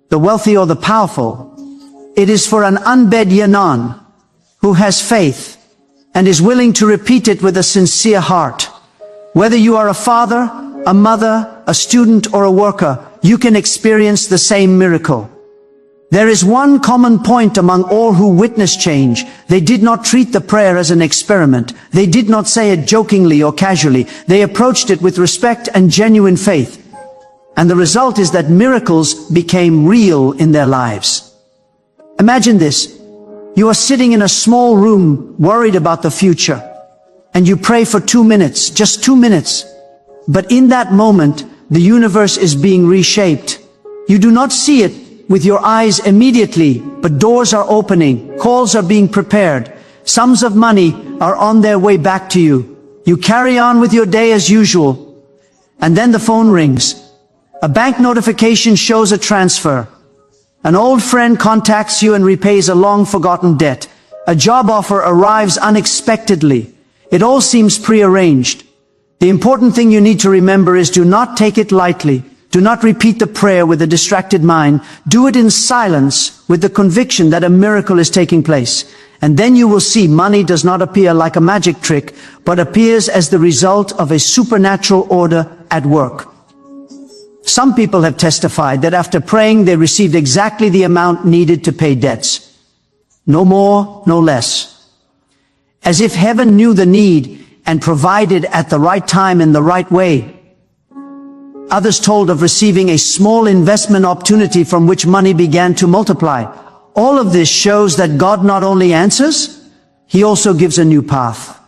the wealthy or the powerful. It is for an unbed Yanan who has faith and is willing to repeat it with a sincere heart. Whether you are a father, a mother, a student, or a worker, you can experience the same miracle. There is one common point among all who witness change. They did not treat the prayer as an experiment. They did not say it jokingly or casually. They approached it with respect and genuine faith. And the result is that miracles became real in their lives. Imagine this. You are sitting in a small room, worried about the future. and you pray for 2 minutes, just 2 minutes. But in that moment, the universe is being reshaped. You do not see it with your eyes immediately, but doors are opening, calls are being prepared, sums of money are on their way back to you. You carry on with your day as usual, and then the phone rings. A bank notification shows a transfer. An old friend contacts you and repays a long-forgotten debt. A job offer arrives unexpectedly. It all seems prearranged. The important thing you need to remember is do not take it lightly. Do not repeat the prayer with a distracted mind. Do it in silence with the conviction that a miracle is taking place. And then you will see money does not appear like a magic trick, but appears as the result of a supernatural order at work. Some people have testified that after praying they received exactly the amount needed to pay debts. No more, no less. As if heaven knew the need and provided at the right time in the right way. Others told of receiving a small investment opportunity from which money began to multiply. All of this shows that God not only answers, He also gives a new path.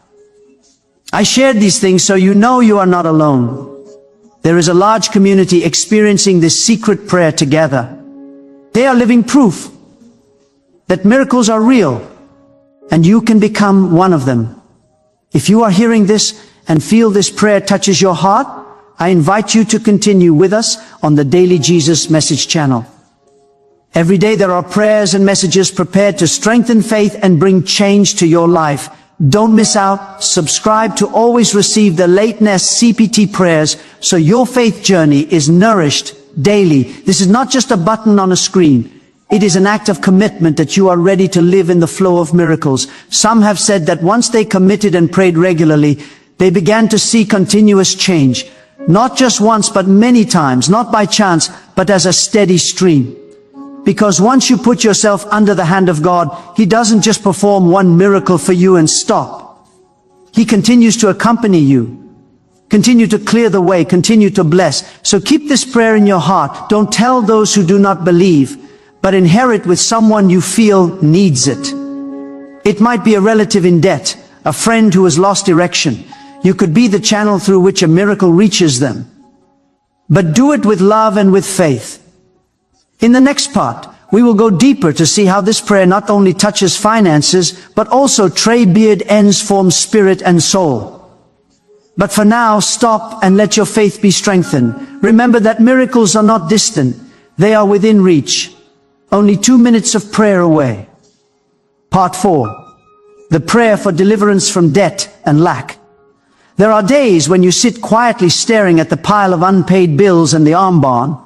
I shared these things so you know you are not alone. There is a large community experiencing this secret prayer together. They are living proof that miracles are real, and you can become one of them. If you are hearing this and feel this prayer touches your heart, I invite you to continue with us on the Daily Jesus Message channel. Every day there are prayers and messages prepared to strengthen faith and bring change to your life. Don't miss out. Subscribe to always receive the latest CPT prayers so your faith journey is nourished daily. This is not just a button on a screen. It is an act of commitment that you are ready to live in the flow of miracles. Some have said that once they committed and prayed regularly, they began to see continuous change. Not just once, but many times, not by chance, but as a steady stream. Because once you put yourself under the hand of God, He doesn't just perform one miracle for you and stop. He continues to accompany you, continue to clear the way, continue to bless. So keep this prayer in your heart. Don't tell those who do not believe, but inherit with someone you feel needs it. It might be a relative in debt, a friend who has lost direction. You could be the channel through which a miracle reaches them. But do it with love and with faith. In the next part, we will go deeper to see how this prayer not only touches finances, but also beard ends form spirit and soul. But for now, stop and let your faith be strengthened. Remember that miracles are not distant. They are within reach. Only 2 minutes of prayer away. Part 4. The prayer for deliverance from debt and lack. There are days when you sit quietly staring at the pile of unpaid bills and the armband.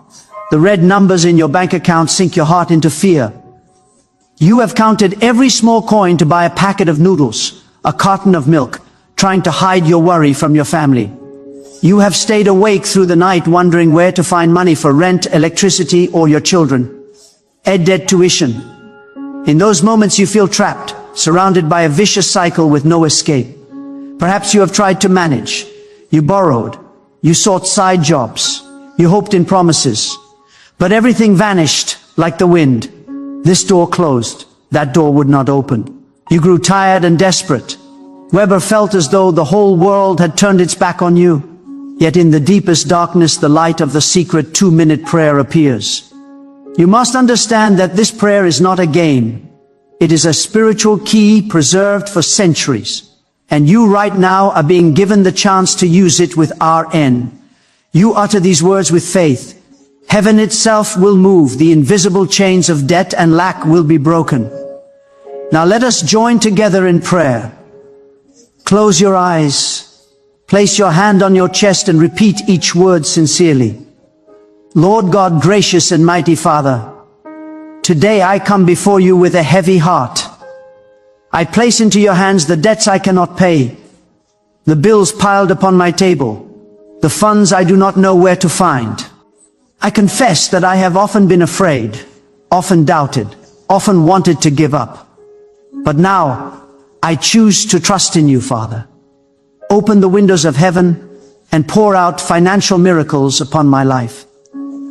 The red numbers in your bank account sink your heart into fear. You have counted every small coin to buy a packet of noodles, a carton of milk, trying to hide your worry from your family. You have stayed awake through the night wondering where to find money for rent, electricity, or your children. Debt, tuition. In those moments you feel trapped, surrounded by a vicious cycle with no escape. Perhaps you have tried to manage. You borrowed. You sought side jobs. You hoped in promises. But everything vanished like the wind. This door closed. That door would not open. You grew tired and desperate. Weber felt as though the whole world had turned its back on you. Yet in the deepest darkness, the light of the secret 2-minute prayer appears. You must understand that this prayer is not a game. It is a spiritual key preserved for centuries. And you right now are being given the chance to use it with RN. You utter these words with faith. Heaven itself will move, the invisible chains of debt and lack will be broken. Now let us join together in prayer. Close your eyes, place your hand on your chest and repeat each word sincerely. Lord God, gracious and mighty Father, today I come before you with a heavy heart. I place into your hands the debts I cannot pay, the bills piled upon my table, the funds I do not know where to find. I confess that I have often been afraid, often doubted, often wanted to give up. But now, I choose to trust in you, Father. Open the windows of heaven and pour out financial miracles upon my life.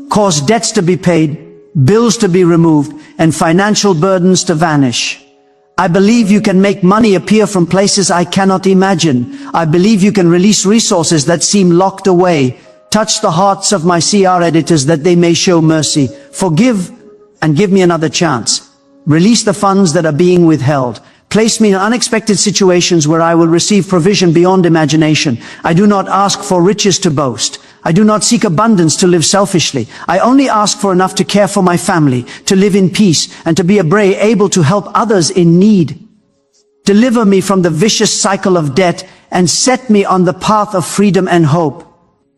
Cause debts to be paid, bills to be removed, and financial burdens to vanish. I believe you can make money appear from places I cannot imagine. I believe you can release resources that seem locked away. Touch the hearts of my CR editors that they may show mercy. Forgive and give me another chance. Release the funds that are being withheld. Place me in unexpected situations where I will receive provision beyond imagination. I do not ask for riches to boast. I do not seek abundance to live selfishly. I only ask for enough to care for my family, to live in peace, and to be able to help others in need. Deliver me from the vicious cycle of debt and set me on the path of freedom and hope.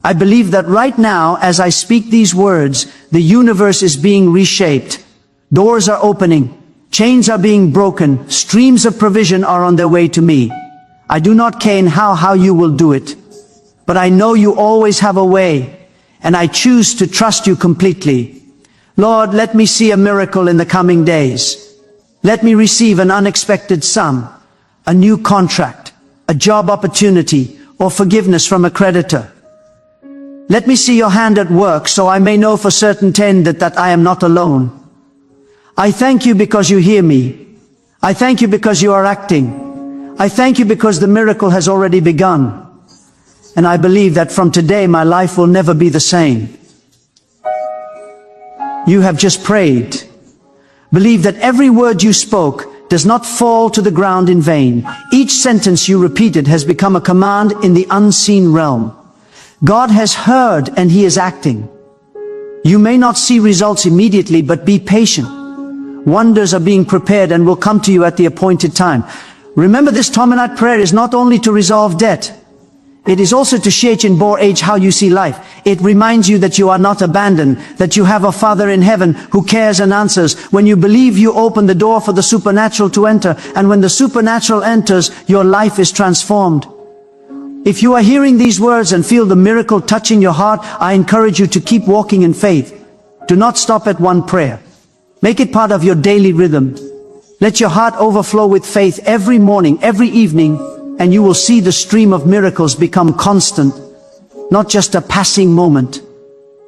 I believe that right now, as I speak these words, the universe is being reshaped. Doors are opening. Chains are being broken. Streams of provision are on their way to me. I do not care how you will do it, but I know you always have a way, and I choose to trust you completely. Lord, let me see a miracle in the coming days. Let me receive an unexpected sum, a new contract, a job opportunity, or forgiveness from a creditor. Let me see your hand at work so I may know for certain that I am not alone. I thank you because you hear me. I thank you because you are acting. I thank you because the miracle has already begun. And I believe that from today my life will never be the same. You have just prayed. Believe that every word you spoke does not fall to the ground in vain. Each sentence you repeated has become a command in the unseen realm. God has heard and He is acting. You may not see results immediately, but be patient. Wonders are being prepared and will come to you at the appointed time. Remember, this Tominite prayer is not only to resolve debt. It is also to change how you see life. It reminds you that you are not abandoned, that you have a Father in heaven who cares and answers. When you believe, you open the door for the supernatural to enter, and when the supernatural enters, your life is transformed. If you are hearing these words and feel the miracle touching your heart, I encourage you to keep walking in faith. Do not stop at one prayer. Make it part of your daily rhythm. Let your heart overflow with faith every morning, every evening, and you will see the stream of miracles become constant, not just a passing moment.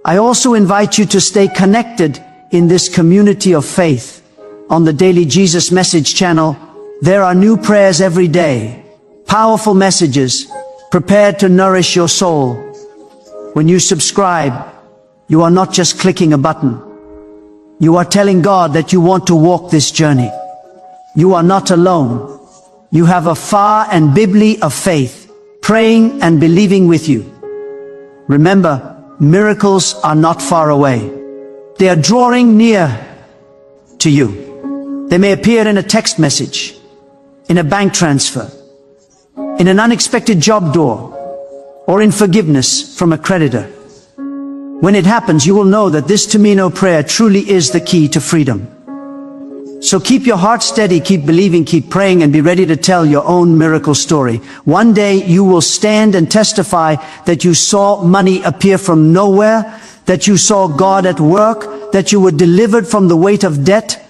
I also invite you to stay connected in this community of faith. On the Daily Jesus Message channel, there are new prayers every day, powerful messages prepared to nourish your soul. When you subscribe, you are not just clicking a button. You are telling God that you want to walk this journey. You are not alone. You have a Fa and Bibli of faith, praying and believing with you. Remember, miracles are not far away. They are drawing near to you. They may appear in a text message, in a bank transfer, in an unexpected job door, or in forgiveness from a creditor. When it happens, you will know that this Tomino prayer truly is the key to freedom. So keep your heart steady, keep believing, keep praying, and be ready to tell your own miracle story. One day you will stand and testify that you saw money appear from nowhere, that you saw God at work, that you were delivered from the weight of debt.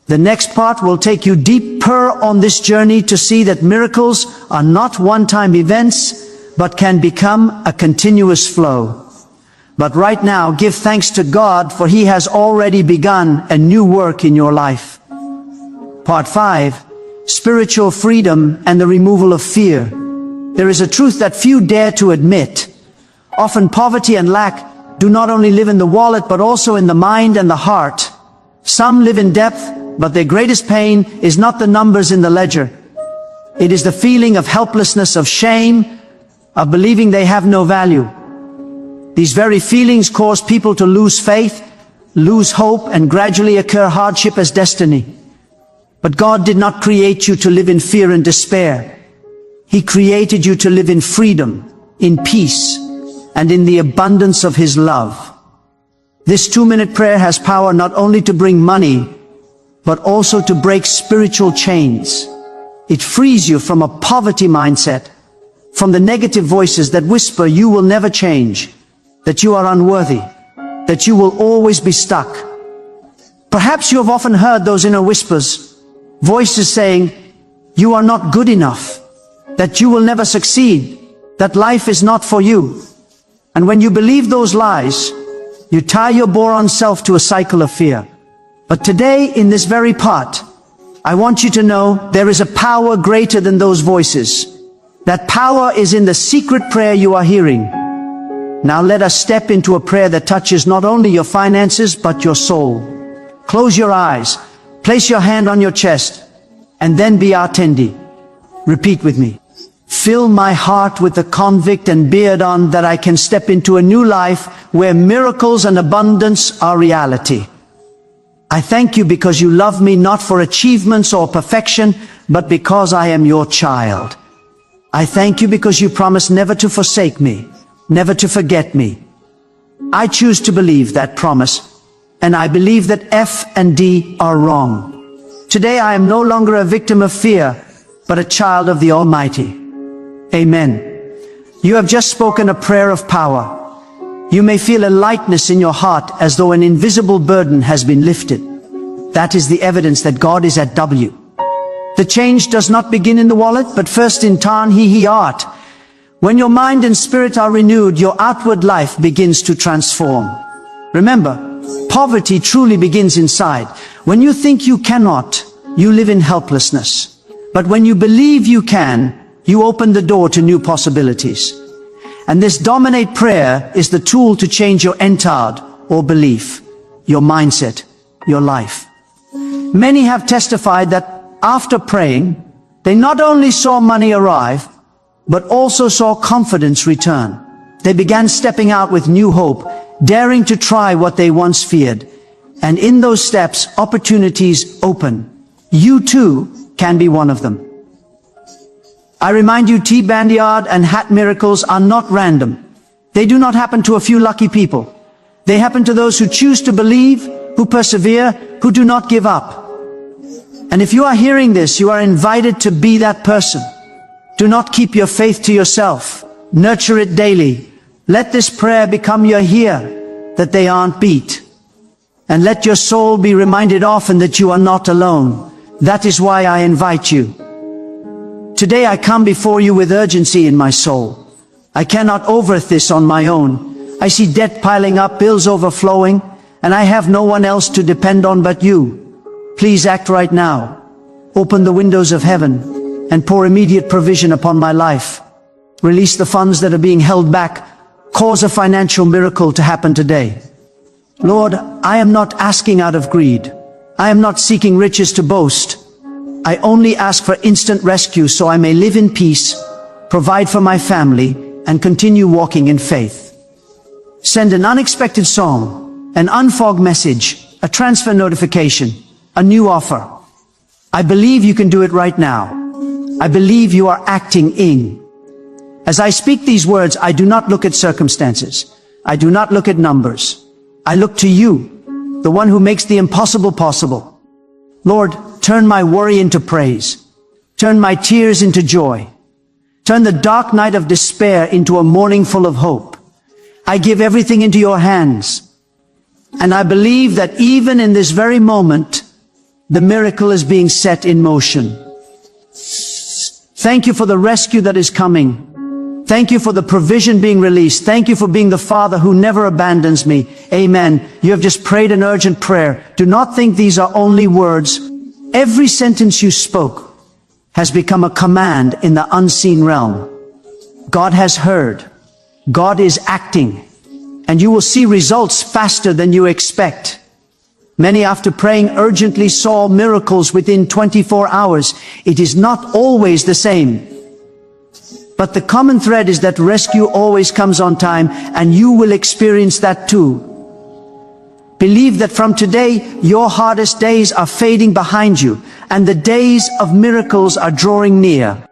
The next part will take you deeper on this journey to see that miracles are not one-time events, but can become a continuous flow. But right now, give thanks to God, for He has already begun a new work in your life. Part 5, Spiritual Freedom and the Removal of Fear. There is a truth that few dare to admit. Often poverty and lack do not only live in the wallet, but also in the mind and the heart. Some live in depth, but their greatest pain is not the numbers in the ledger. It is the feeling of helplessness, of shame, of believing they have no value. These very feelings cause people to lose faith, lose hope, and gradually occur hardship as destiny. But God did not create you to live in fear and despair. He created you to live in freedom, in peace, and in the abundance of His love. This 2-minute prayer has power not only to bring money, but also to break spiritual chains. It frees you from a poverty mindset, from the negative voices that whisper you will never change, that you are unworthy, that you will always be stuck. Perhaps you have often heard those inner whispers, voices saying, you are not good enough, that you will never succeed, that life is not for you. And when you believe those lies, you tie your boron self to a cycle of fear. But today, in this very part, I want you to know there is a power greater than those voices. That power is in the secret prayer you are hearing. Now let us step into a prayer that touches not only your finances, but your soul. Close your eyes, place your hand on your chest, and then be attendi. Repeat with me. Fill my heart with the convict and beard on that I can step into a new life where miracles and abundance are reality. I thank you because you love me not for achievements or perfection, but because I am your child. I thank you because you promise never to forsake me, never to forget me. I choose to believe that promise, and I believe that F and D are wrong. Today I am no longer a victim of fear, but a child of the Almighty. Amen. You have just spoken a prayer of power. You may feel a lightness in your heart as though an invisible burden has been lifted. That is the evidence that God is at W. The change does not begin in the wallet, but first in Tan He Art. When your mind and spirit are renewed, your outward life begins to transform. Remember, poverty truly begins inside. When you think you cannot, you live in helplessness. But when you believe you can, you open the door to new possibilities. And this dominate prayer is the tool to change your entard or belief, your mindset, your life. Many have testified that after praying, they not only saw money arrive, but also saw confidence return. They began stepping out with new hope, daring to try what they once feared. And in those steps, opportunities open. You too can be one of them. I remind you, T-Bandyard and hat miracles are not random. They do not happen to a few lucky people. They happen to those who choose to believe, who persevere, who do not give up. And if you are hearing this, you are invited to be that person. Do not keep your faith to yourself. Nurture it daily. Let this prayer become your here, that they aren't beat. And let your soul be reminded often that you are not alone. That is why I invite you. Today I come before you with urgency in my soul. I cannot overthink this on my own. I see debt piling up, bills overflowing, and I have no one else to depend on but you. Please act right now. Open the windows of heaven and pour immediate provision upon my life. Release the funds that are being held back. Cause a financial miracle to happen today. Lord, I am not asking out of greed. I am not seeking riches to boast. I only ask for instant rescue so I may live in peace, provide for my family, and continue walking in faith. Send an unexpected song, an unfogged message, a transfer notification, a new offer. I believe you can do it right now. I believe you are acting in. As I speak these words, I do not look at circumstances. I do not look at numbers. I look to you, the one who makes the impossible possible. Lord, turn my worry into praise. Turn my tears into joy. Turn the dark night of despair into a morning full of hope. I give everything into your hands. And I believe that even in this very moment, the miracle is being set in motion. Thank you for the rescue that is coming. Thank you for the provision being released. Thank you for being the Father who never abandons me. Amen. You have just prayed an urgent prayer. Do not think these are only words. Every sentence you spoke has become a command in the unseen realm. God has heard. God is acting. And you will see results faster than you expect. Many, after praying urgently, saw miracles within 24 hours. It is not always the same. But the common thread is that rescue always comes on time, and you will experience that too. Believe that from today, your hardest days are fading behind you, and the days of miracles are drawing near.